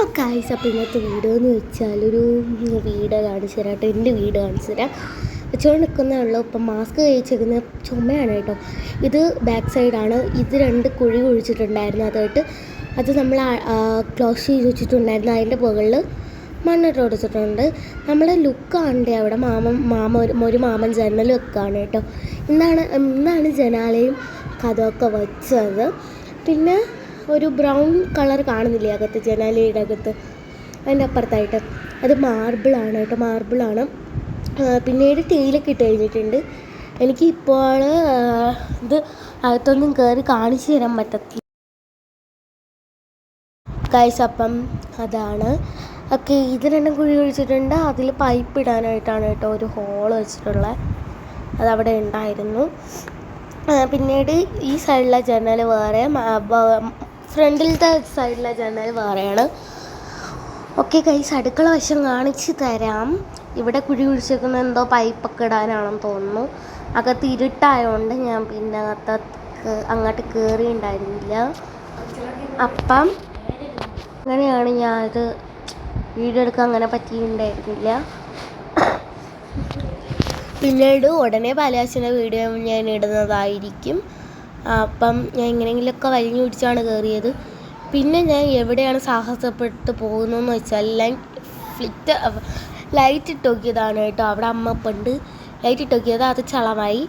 Hello guys, അപ്പോൾ ഇന്നത്തെ video എന്ന് വെച്ചാൽ ഒരു വീട് കാണിച്ചു തരാം കേട്ടോ. എൻ്റെ വീട് കാണിച്ചു തരാം. വെച്ചുകൊണ്ട് നിൽക്കുന്നേ ഉള്ളൂ. ഇപ്പം മാസ്ക് കഴിച്ചിരിക്കുന്ന ചുമയാണ് കേട്ടോ. ഇത് ബാക്ക് സൈഡാണ്. ഇത് 2 കുഴി കുഴിച്ചിട്ടുണ്ടായിരുന്നു. അത് നമ്മൾ ക്ലോസ് ചെയ്ത് വെച്ചിട്ടുണ്ടായിരുന്നു. അതിൻ്റെ മുകളിൽ മണ്ണിട്ട് കൊടുത്തിട്ടുണ്ട്. നമ്മളെ ലുക്ക് കാണണ്ടേ അവിടെ. ഒരു മാമൻ ജനൽ വെക്കാണ് കേട്ടോ. ഇന്നാണ് ജനാലയും കഥമൊക്കെ വെച്ചത്. പിന്നെ ഒരു ബ്രൗൺ കളർ കാണുന്നില്ലേ അകത്ത്, ജനാലയുടെ അകത്ത്, അതിൻ്റെ അപ്പുറത്തായിട്ട് അത് മാർബിളാണ് കേട്ടോ. മാർബിളാണ്. പിന്നീട് ടീലൊക്കെ ഇട്ട് കഴിഞ്ഞിട്ടുണ്ട്. എനിക്ക് ഇപ്പോൾ ഇത് അകത്തൊന്നും കയറി കാണിച്ചു തരാൻ പറ്റത്തില്ല ഗൈസ്. അപ്പം അതാണ്. ഓക്കെ, ഇത് 2 കുഴി ഒഴിച്ചിട്ടുണ്ട്. അതിൽ പൈപ്പ് ഇടാനായിട്ടാണ് കേട്ടോ ഒരു ഹോൾ വെച്ചിട്ടുള്ളത്. അതവിടെ ഉണ്ടായിരുന്നു. പിന്നീട് ഈ സൈഡിലെ ജനൽ വേറെ, ഫ്രണ്ടിലത്തെ സൈഡിലെ ജനൽ വേറെയാണ്. ഓക്കെ ഗൈസ്, അടുക്കള വശം കാണിച്ച് തരാം. ഇവിടെ കുഴി കുഴിച്ചേക്കുന്ന എന്തോ പൈപ്പൊക്കെ ഇടാനാണെന്ന് തോന്നുന്നു. അകത്ത് ഇരുട്ടായതുകൊണ്ട് ഞാൻ പിന്നെ അങ്ങോട്ട് കയറിയിട്ടുണ്ടായിരുന്നില്ല. അപ്പം അങ്ങനെയാണ് ഞാനത് വീഡിയോ എടുക്കാൻ അങ്ങനെ പറ്റിയിട്ടുണ്ടായിരുന്നില്ല. പിന്നീട് ഉടനെ പാലാച്ചിൻ്റെ വീഡിയോ ഞാൻ ഇടുന്നതായിരിക്കും. അപ്പം ഞാൻ എങ്ങനെയെങ്കിലുമൊക്കെ വലിഞ്ഞു പിടിച്ചാണ് കയറിയത്. പിന്നെ ഞാൻ എവിടെയാണ് സാഹസപ്പെട്ട് പോകുന്നതെന്ന് വെച്ചാൽ ലൈറ്റ് ഇട്ട് നോക്കിയതാണ് കേട്ടോ. അവിടെ അമ്മപ്പുണ്ട്. ലൈറ്റ് ഇട്ട് നോക്കിയത്, അത് ചളമായി.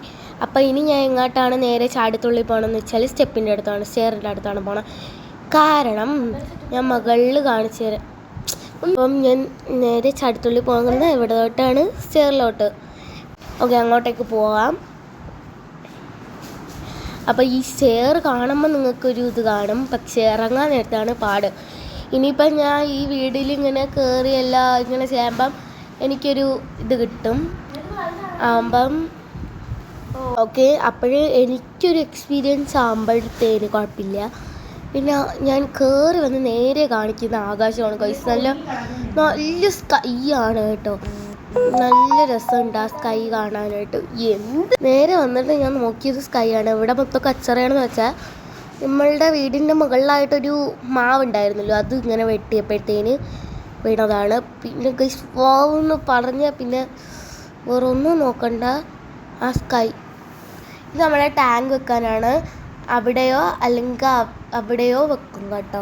അപ്പം ഇനി ഞാൻ എങ്ങോട്ടാണ് നേരെ ചാടിത്തുള്ളി പോകണമെന്ന് വെച്ചാൽ സ്റ്റെപ്പിൻ്റെ അടുത്താണ്, സ്റ്റെയറിൻ്റെ അടുത്താണ് പോകണം. കാരണം ഞാൻ മുകളിൽ കാണിച്ചു തരാം. അപ്പം ഞാൻ നേരെ ചാടിത്തുള്ളി പോകുന്നത് ഇവിടെ തൊട്ടാണ്, സ്റ്റെയറിലോട്ട്. ഓക്കെ, അങ്ങോട്ടേക്ക് പോകാം. അപ്പോൾ ഈ സ്റ്റെയർ കാണുമ്പോൾ നിങ്ങൾക്കൊരു ഇത് കാണും, പക്ഷേ ഇറങ്ങാൻ നേരത്താണ് പാട്. ഇനിയിപ്പം ഞാൻ ഈ വീട്ടിൽ ഇങ്ങനെ കയറിയല്ല ഇങ്ങനെ ചെയ്യുമ്പം എനിക്കൊരു ഇത് കിട്ടും ആകുമ്പം. ഓക്കെ, അപ്പോഴേ എനിക്കൊരു എക്സ്പീരിയൻസ് ആകുമ്പോഴത്തേന് കുഴപ്പമില്ല. പിന്നെ ഞാൻ കയറി വന്ന് നേരെ കാണിക്കുന്ന ആകാശമാണ് ഗൈസ്. നല്ല സ്കൈ ആണ് കേട്ടോ. നല്ല രസമുണ്ട് ആ സ്കൈ കാണാനായിട്ട്. നേരെ വന്നിട്ട് ഞാൻ നോക്കിയത് സ്കൈ ആണ്. ഇവിടെ മൊത്തം കച്ചറയാണെന്ന് വെച്ചാൽ നമ്മളുടെ വീടിൻ്റെ മുകളിലായിട്ടൊരു മാവുണ്ടായിരുന്നല്ലോ, അത് ഇങ്ങനെ വെട്ടിയപ്പോഴത്തേന് വീണതാണ്. പിന്നെ ഗൈസ് പോവെന്ന് പറഞ്ഞാൽ പിന്നെ വേറെ ഒന്നും നോക്കണ്ട. ആ സ്കൈ ഇത് നമ്മളെ ടാങ്ക് വെക്കാനാണ്. അവിടെയോ അല്ലെങ്കിൽ അവിടെയോ വെക്കും കേട്ടോ.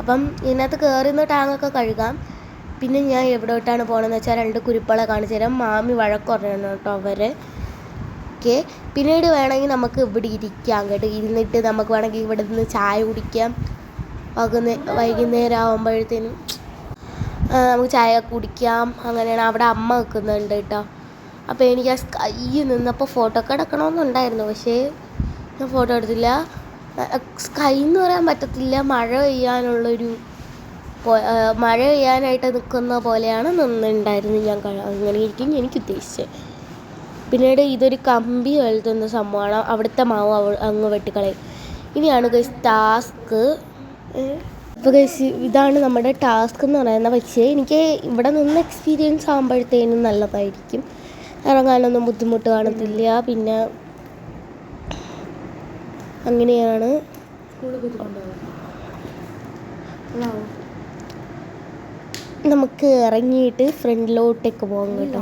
അപ്പം ഇതിനകത്ത് കയറുന്ന ടാങ്കൊക്കെ കഴുകാം. പിന്നെ ഞാൻ എവിടോട്ടാണ് പോകണമെന്ന് വെച്ചാൽ 2 കുരുപ്പളെ കാണിച്ചു തരാം. മാമി വഴക്കുറയണം കേട്ടോ അവരെ. ഓക്കെ, പിന്നീട് വേണമെങ്കിൽ നമുക്ക് ഇവിടെ ഇരിക്കാം കേട്ടോ. ഇരുന്നിട്ട് നമുക്ക് വേണമെങ്കിൽ ഇവിടെ നിന്ന് ചായ കുടിക്കാം. വൈകുന്നേരം ആകുമ്പോഴത്തേനും നമുക്ക് ചായ കുടിക്കാം. അങ്ങനെയാണ്. അവിടെ അമ്മ വെക്കുന്നുണ്ട് കേട്ടോ. അപ്പോൾ എനിക്ക് ആ സ്കൈ നിന്നപ്പോൾ ഫോട്ടോ ഒക്കെ എടുക്കണമെന്നുണ്ടായിരുന്നു, പക്ഷേ ഞാൻ ഫോട്ടോ എടുത്തില്ല. സ്കൈ എന്ന് പറയാൻ പറ്റത്തില്ല, മഴ പെയ്യാനായിട്ട് നിൽക്കുന്ന പോലെയാണ് നിന്നുണ്ടായിരുന്നു. അങ്ങനെ ഇരിക്കും എനിക്ക് ഉദ്ദേശിച്ചത്. പിന്നീട് ഇതൊരു കമ്പി വലുതുന്ന സംഭവമാണ്. അവിടുത്തെ മാവ് അങ്ങ് വെട്ടിക്കളയും. ഇനിയാണ് ഗൈസ് ടാസ്ക്. അപ്പോൾ ഗൈസ് ഇതാണ് നമ്മുടെ ടാസ്ക് എന്ന് പറയുന്നത്. പക്ഷേ എനിക്ക് ഇവിടെ നിന്ന് എക്സ്പീരിയൻസ് ആകുമ്പോഴത്തേനും നല്ലതായിരിക്കും. ഇറങ്ങാനൊന്നും ബുദ്ധിമുട്ട് കാണത്തില്ല. പിന്നെ അങ്ങനെയാണ്. നമുക്ക് ഇറങ്ങിയിട്ട് ഫ്രണ്ടിലോട്ടേക്ക് പോകാം കേട്ടോ.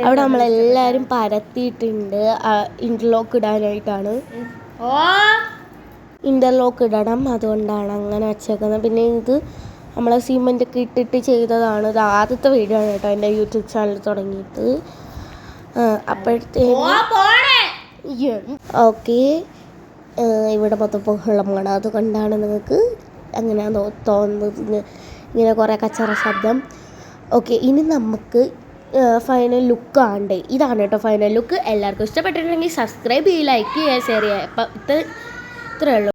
അവിടെ നമ്മളെല്ലാവരും പരത്തിയിട്ടുണ്ട്. ഇൻ്റർലോക്ക് ഇടാനായിട്ടാണ്. ഇൻ്റർലോക്ക് ഇടണം, അതുകൊണ്ടാണ് അങ്ങനെ വച്ചേക്കുന്നത്. പിന്നെ ഇത് നമ്മളെ സിമെൻ്റൊക്കെ ഇട്ടിട്ട് ചെയ്തതാണ്. ഇത് ആദ്യത്തെ വീഡിയോ ആണ് കേട്ടോ എൻ്റെ യൂട്യൂബ് ചാനൽ തുടങ്ങിയിട്ട്. അപ്പോഴത്തേക്കും ഓക്കെ, ഇവിടെ മൊത്തം ബഹളമാണ്. അതുകൊണ്ടാണ് നിങ്ങൾക്ക് അങ്ങനെ തോന്നുന്നത്, ഇങ്ങനെ കുറേ കച്ചറ ശബ്ദം. ഓക്കെ, ഇനി നമുക്ക് ഫൈനൽ ലുക്ക് കാണണ്ടേ. ഇതാണ് കേട്ടോ ഫൈനൽ ലുക്ക്. എല്ലാവർക്കും ഇഷ്ടപ്പെട്ടിട്ടുണ്ടെങ്കിൽ സബ്സ്ക്രൈബ് ചെയ്യുക, ലൈക്ക് ചെയ്യുക, ഷെയർ ചെയ്യുക. അപ്പം ഇത്രയേ ഉള്ളൂ.